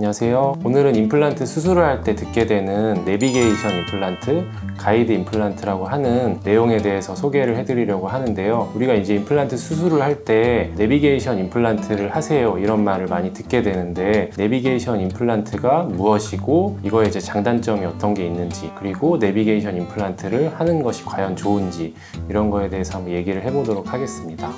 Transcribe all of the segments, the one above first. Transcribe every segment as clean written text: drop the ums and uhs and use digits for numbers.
안녕하세요. 오늘은 임플란트 수술을 할 때 듣게 되는 내비게이션 임플란트, 가이드 임플란트라고 하는 내용에 대해서 소개를 해드리려고 하는데요. 우리가 이제 임플란트 수술을 할 때 내비게이션 임플란트를 하세요 이런 말을 많이 듣게 되는데, 내비게이션 임플란트가 무엇이고 이거에 이제 장단점이 어떤 게 있는지, 그리고 내비게이션 임플란트를 하는 것이 과연 좋은지, 이런 거에 대해서 한번 얘기를 해보도록 하겠습니다.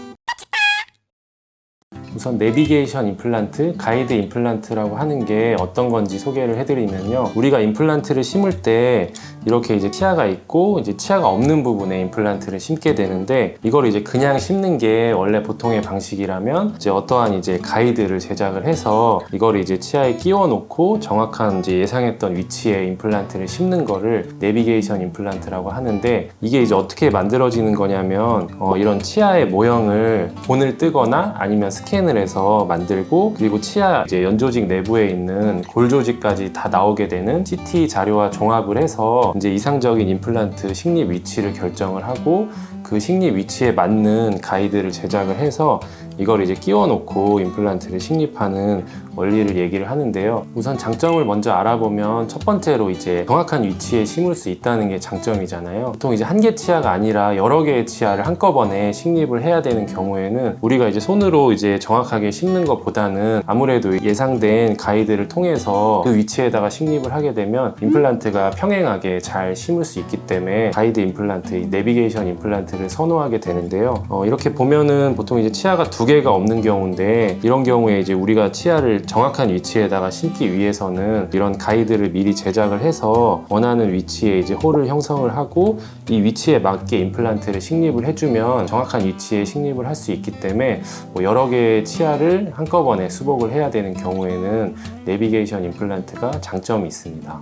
우선 내비게이션 임플란트, 가이드 임플란트라고 하는 게 어떤 건지 소개를 해드리면요. 우리가 임플란트를 심을 때 이렇게 이제 치아가 있고 이제 치아가 없는 부분에 임플란트를 심게 되는데, 이걸 이제 그냥 심는 게 원래 보통의 방식이라면 이제 어떠한 이제 가이드를 제작을 해서 이걸 이제 치아에 끼워 놓고 정확한 이제 예상했던 위치에 임플란트를 심는 거를 내비게이션 임플란트라고 하는데, 이게 이제 어떻게 만들어지는 거냐면 이런 치아의 모형을 본을 뜨거나 아니면 스캔을 해서 만들고, 그리고 치아 이제 연조직 내부에 있는 골 조직까지 다 나오게 되는 CT 자료와 종합을 해서 이제 이상적인 임플란트 식립 위치를 결정을 하고, 그 식립 위치에 맞는 가이드를 제작을 해서 이걸 이제 끼워 놓고 임플란트를 식립하는 원리를 얘기를 하는데요. 우선 장점을 먼저 알아보면, 첫 번째로 이제 정확한 위치에 심을 수 있다는 게 장점이잖아요. 보통 이제 한 개 치아가 아니라 여러 개의 치아를 한꺼번에 식립을 해야 되는 경우에는 우리가 이제 손으로 이제 정확하게 심는 것보다는 아무래도 예상된 가이드를 통해서 그 위치에다가 식립을 하게 되면 임플란트가 평행하게 잘 심을 수 있기 때문에 가이드 임플란트, 내비게이션 임플란트를 선호하게 되는데요. 이렇게 보면은 보통 이제 치아가 두 개가 없는 경우인데, 이런 경우에 이제 우리가 치아를 정확한 위치에다가 심기 위해서는 이런 가이드를 미리 제작을 해서 원하는 위치에 이제 홀을 형성을 하고, 이 위치에 맞게 임플란트를 식립을 해주면 정확한 위치에 식립을 할 수 있기 때문에 여러 개의 치아를 한꺼번에 수복을 해야 되는 경우에는 내비게이션 임플란트가 장점이 있습니다.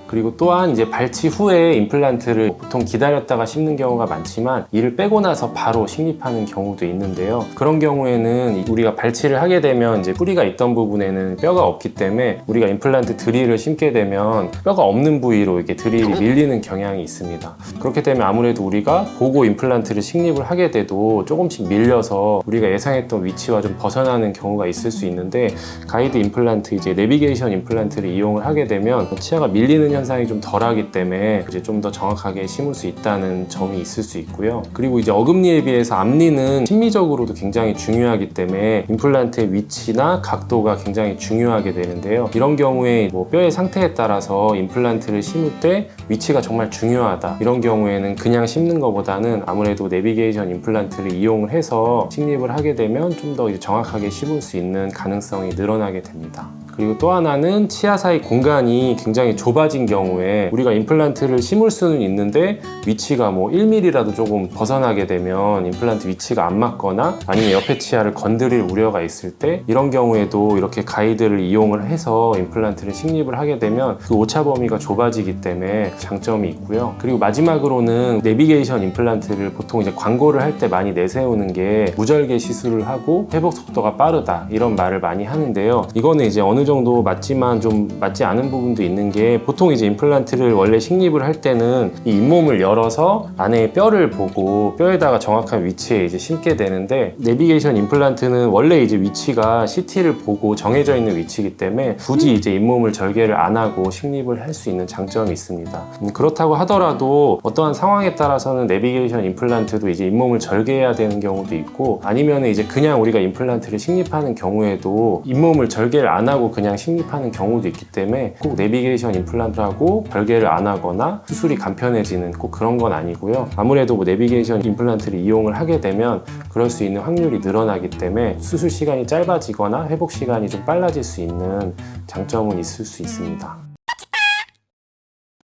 그리고 또한 이제 발치 후에 임플란트를 보통 기다렸다가 심는 경우가 많지만, 이를 빼고 나서 바로 식립하는 경우도 있는데요. 그런 경우에는 우리가 발치를 하게 되면 이제 뿌리가 있던 부분에는 뼈가 없기 때문에 우리가 임플란트 드릴을 심게 되면 뼈가 없는 부위로 이렇게 드릴이 밀리는 경향이 있습니다. 그렇게 되면 아무래도 우리가 보고 임플란트를 식립을 하게 돼도 조금씩 밀려서 우리가 예상했던 위치와 좀 벗어나는 경우가 있을 수 있는데, 가이드 임플란트, 이제 내비게이션 임플란트를 이용을 하게 되면 치아가 밀리는 현상이 좀 덜하기 때문에 이제 좀 더 정확하게 심을 수 있다는 점이 있을 수 있고요. 그리고 이제 어금니에 비해서 앞니는 심미적으로도 굉장히 중요하기 때문에 임플란트의 위치나 각도가 굉장히 중요하게 되는데요. 이런 경우에 뼈의 상태에 따라서 임플란트를 심을 때 위치가 정말 중요하다, 이런 경우에는 그냥 심는 것보다는 아무래도 내비게이션 임플란트를 이용을 해서 식립을 하게 되면 좀 더 정확하게 심을 수 있는 가능성이 늘어나게 됩니다. 그리고 또 하나는 치아 사이 공간이 굉장히 좁아진 경우에 우리가 임플란트를 심을 수는 있는데 위치가 1mm라도 조금 벗어나게 되면 임플란트 위치가 안 맞거나 아니면 옆에 치아를 건드릴 우려가 있을 때, 이런 경우에도 이렇게 가이드를 이용을 해서 임플란트를 식립을 하게 되면 그 오차 범위가 좁아지기 때문에 장점이 있고요. 그리고 마지막으로는 내비게이션 임플란트를 보통 이제 광고를 할 때 많이 내세우는 게 무절개 시술을 하고 회복 속도가 빠르다, 이런 말을 많이 하는데요. 이거는 이제 어느 정도 맞지만 좀 맞지 않은 부분도 있는 게, 보통 이제 임플란트를 원래 식립을 할 때는 이 잇몸을 열어서 안에 뼈를 보고 뼈에다가 정확한 위치에 이제 심게 되는데, 내비게이션 임플란트는 원래 이제 위치가 CT를 보고 정해져 있는 위치이기 때문에 굳이 이제 잇몸을 절개를 안 하고 식립을 할 수 있는 장점이 있습니다. 그렇다고 하더라도 어떠한 상황에 따라서는 내비게이션 임플란트도 이제 잇몸을 절개해야 되는 경우도 있고, 아니면 이제 그냥 우리가 임플란트를 식립하는 경우에도 잇몸을 절개를 안 하고 그냥 식립하는 경우도 있기 때문에 꼭 내비게이션 임플란트하고 절개를 안 하거나 수술이 간편해지는 꼭 그런 건 아니고요. 아무래도 내비게이션 임플란트를 이용을 하게 되면 그럴 수 있는 확률이 늘어나기 때문에 수술 시간이 짧아지거나 회복 시간이 좀 빨라질 수 있는 장점은 있을 수 있습니다.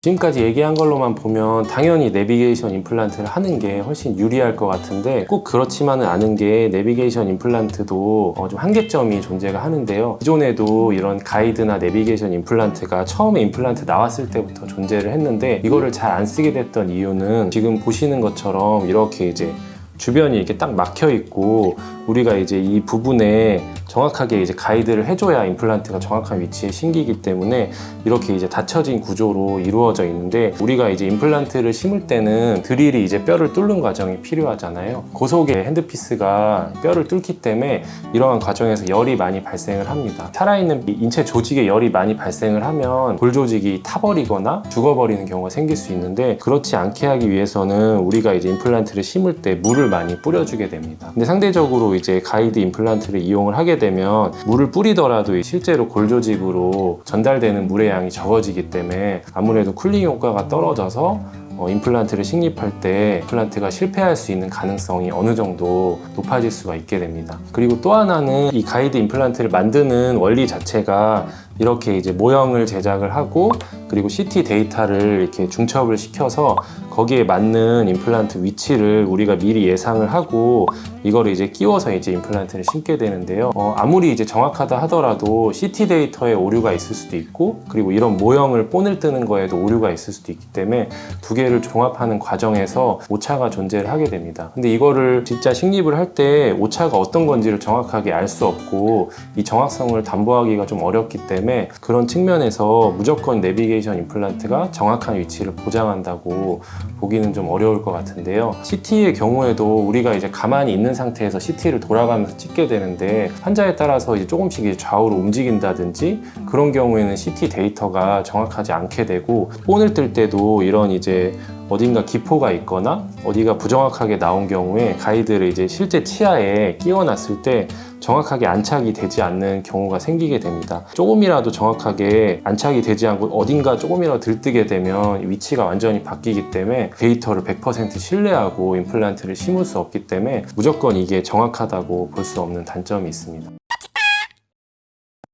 지금까지 얘기한 걸로만 보면 당연히 내비게이션 임플란트를 하는 게 훨씬 유리할 것 같은데, 꼭 그렇지만은 않은 게, 내비게이션 임플란트도 좀 한계점이 존재가 하는데요. 기존에도 이런 가이드나 내비게이션 임플란트가 처음에 임플란트 나왔을 때부터 존재를 했는데, 이거를 잘 안 쓰게 됐던 이유는 지금 보시는 것처럼 이렇게 이제 주변이 이렇게 딱 막혀 있고, 우리가 이제 이 부분에 정확하게 이제 가이드를 해줘야 임플란트가 정확한 위치에 심기기 때문에 이렇게 이제 닫혀진 구조로 이루어져 있는데, 우리가 이제 임플란트를 심을 때는 드릴이 이제 뼈를 뚫는 과정이 필요하잖아요. 고속의 핸드피스가 뼈를 뚫기 때문에 이러한 과정에서 열이 많이 발생을 합니다. 살아있는 인체 조직에 열이 많이 발생을 하면 골 조직이 타버리거나 죽어버리는 경우가 생길 수 있는데, 그렇지 않게 하기 위해서는 우리가 이제 임플란트를 심을 때 물을 많이 뿌려주게 됩니다. 근데 상대적으로 이제 가이드 임플란트를 이용을 하게 되면 물을 뿌리더라도 실제로 골 조직으로 전달되는 물의 양이 적어지기 때문에 아무래도 쿨링 효과가 떨어져서 임플란트를 식립할 때 임플란트가 실패할 수 있는 가능성이 어느 정도 높아질 수가 있게 됩니다. 그리고 또 하나는 이 가이드 임플란트를 만드는 원리 자체가 이렇게 이제 모형을 제작을 하고, 그리고 CT 데이터를 이렇게 중첩을 시켜서 거기에 맞는 임플란트 위치를 우리가 미리 예상을 하고 이거를 이제 끼워서 이제 임플란트를 심게 되는데요. 아무리 이제 정확하다 하더라도 CT 데이터에 오류가 있을 수도 있고, 그리고 이런 모형을 본을 뜨는 거에도 오류가 있을 수도 있기 때문에 두 개를 종합하는 과정에서 오차가 존재를 하게 됩니다. 근데 이거를 진짜 식립을 할 때 오차가 어떤 건지를 정확하게 알 수 없고 이 정확성을 담보하기가 좀 어렵기 때문에, 그런 측면에서 무조건 내비게이션 임플란트가 정확한 위치를 보장한다고 보기는 좀 어려울 것 같은데요. CT의 경우에도 우리가 이제 가만히 있는 상태에서 CT를 돌아가면서 찍게 되는데, 환자에 따라서 이제 조금씩 이제 좌우로 움직인다든지 그런 경우에는 CT 데이터가 정확하지 않게 되고, 본을 뜰 때도 이런 이제 어딘가 기포가 있거나 어디가 부정확하게 나온 경우에 가이드를 이제 실제 치아에 끼워놨을 때 정확하게 안착이 되지 않는 경우가 생기게 됩니다. 조금이라도 정확하게 안착이 되지 않고 어딘가 조금이라도 들뜨게 되면 위치가 완전히 바뀌기 때문에 데이터를 100% 신뢰하고 임플란트를 심을 수 없기 때문에 무조건 이게 정확하다고 볼 수 없는 단점이 있습니다.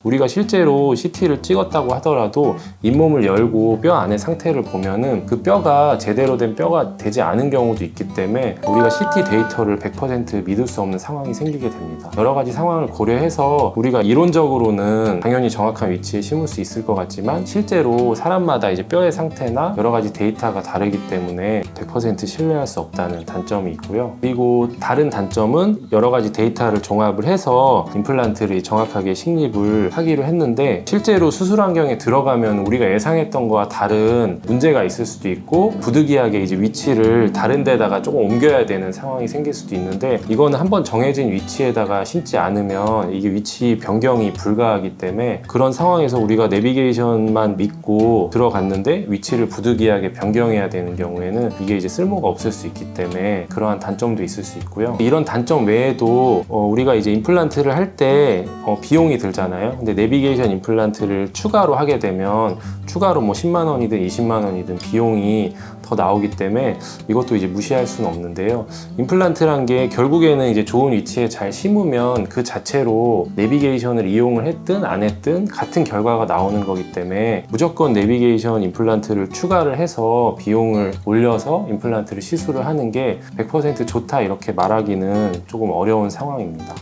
우리가 실제로 CT를 찍었다고 하더라도 잇몸을 열고 뼈 안의 상태를 보면은 그 뼈가 제대로 된 뼈가 되지 않은 경우도 있기 때문에 우리가 CT 데이터를 100% 믿을 수 없는 상황이 생기게 됩니다. 여러 가지 상황을 고려해서 우리가 이론적으로는 당연히 정확한 위치에 심을 수 있을 것 같지만, 실제로 사람마다 이제 뼈의 상태나 여러 가지 데이터가 다르기 때문에 100% 신뢰할 수 없다는 단점이 있고요. 그리고 다른 단점은 여러 가지 데이터를 종합을 해서 임플란트를 정확하게 식립을 하기로 했는데, 실제로 수술 환경에 들어가면 우리가 예상했던 거와 다른 문제가 있을 수도 있고, 부득이하게 이제 위치를 다른 데다가 조금 옮겨야 되는 상황이 생길 수도 있는데, 이거는 한번 정해진 위치에다가 심지 않으면 이게 위치 변경이 불가하기 때문에, 그런 상황에서 우리가 내비게이션만 믿고 들어갔는데 위치를 부득이하게 변경해야 되는 경우에는 이게 이제 쓸모가 없을 수 있기 때문에 그러한 단점도 있을 수 있고요. 이런 단점 외에도 우리가 이제 임플란트를 할 때 비용이 들잖아요. 근데 내비게이션 임플란트를 추가로 하게 되면 추가로 뭐 10만 원이든 20만 원이든 비용이 더 나오기 때문에 이것도 이제 무시할 수는 없는데요. 임플란트란 게 결국에는 이제 좋은 위치에 잘 심으면 그 자체로 내비게이션을 이용을 했든 안 했든 같은 결과가 나오는 거기 때문에, 무조건 내비게이션 임플란트를 추가를 해서 비용을 올려서 임플란트를 시술을 하는 게 100% 좋다 이렇게 말하기는 조금 어려운 상황입니다.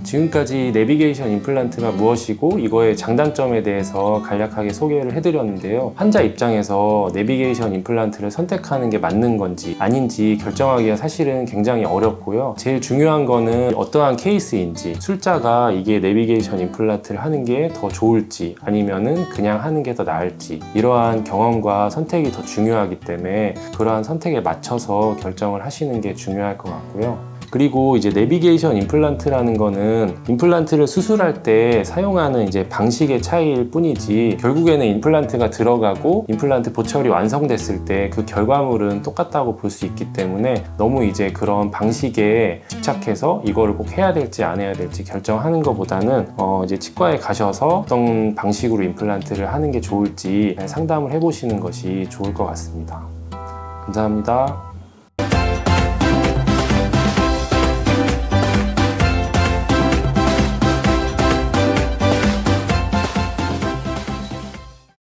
지금까지 내비게이션 임플란트가 무엇이고 이거의 장단점에 대해서 간략하게 소개를 해드렸는데요. 환자 입장에서 내비게이션 임플란트를 선택하는 게 맞는 건지 아닌지 결정하기가 사실은 굉장히 어렵고요. 제일 중요한 거는 어떠한 케이스인지, 술자가 이게 내비게이션 임플란트를 하는 게 더 좋을지 아니면은 그냥 하는 게 더 나을지, 이러한 경험과 선택이 더 중요하기 때문에 그러한 선택에 맞춰서 결정을 하시는 게 중요할 것 같고요. 그리고 이제 내비게이션 임플란트라는 거는 임플란트를 수술할 때 사용하는 이제 방식의 차이일 뿐이지, 결국에는 임플란트가 들어가고 임플란트 보철이 완성됐을 때 그 결과물은 똑같다고 볼 수 있기 때문에 너무 이제 그런 방식에 집착해서 이거를 꼭 해야 될지 안 해야 될지 결정하는 것보다는 이제 치과에 가셔서 어떤 방식으로 임플란트를 하는 게 좋을지 상담을 해보시는 것이 좋을 것 같습니다. 감사합니다.